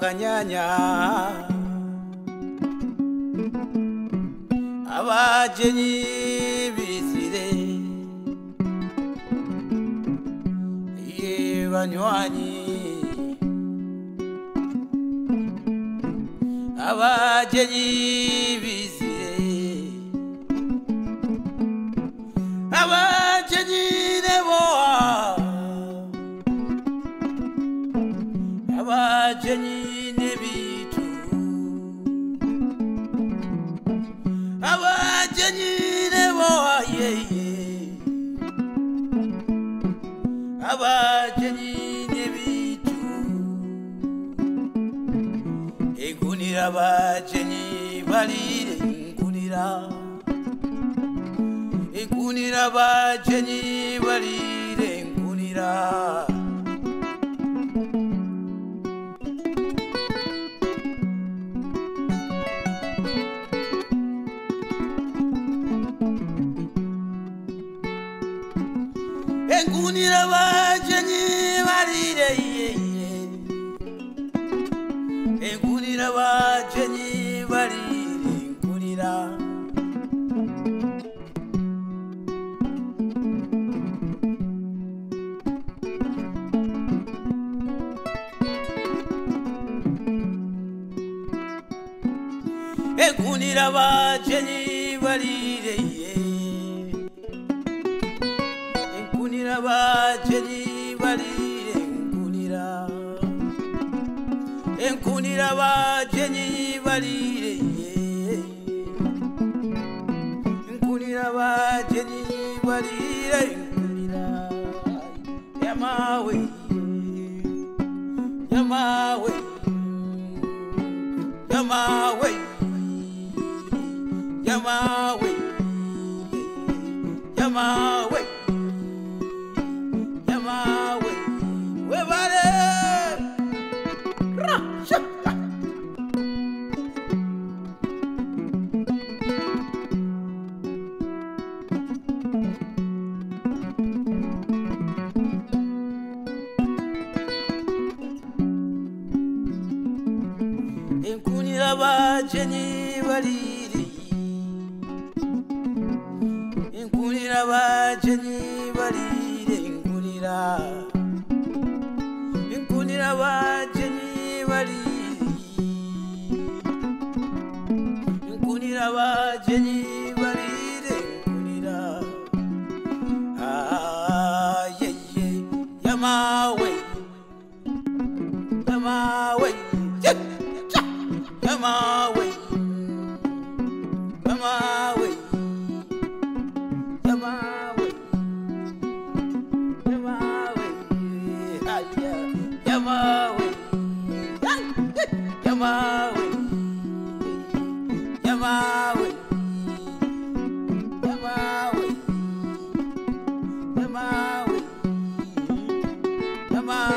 kanyanya abajenyi bizire ye banywanyi abajenyi bizire abajenyi nebo abajenyi nebitu abajenyi nebo yeye abajenyi nebitu egunira abajenyi balire ngunira egunira abajenyi balire ngunira engunira abajenyi balire engunira abajenyi balire engunira engunira abajenyi balire abajenyi balire engunira engunira abajenyi balire engunira abajenyi balire engunira yamawe yamawe yamawe yamawe yamawe enkunira abajenyi balire enkunira abajenyi balire enkunira enkunira abajenyi balire enkunira abajenyi balire enkunira yeye yamawe yamawe yamawe yamawe yamawe yamawe aya yamawe yamawe yamawe yamawe yamawe yamawe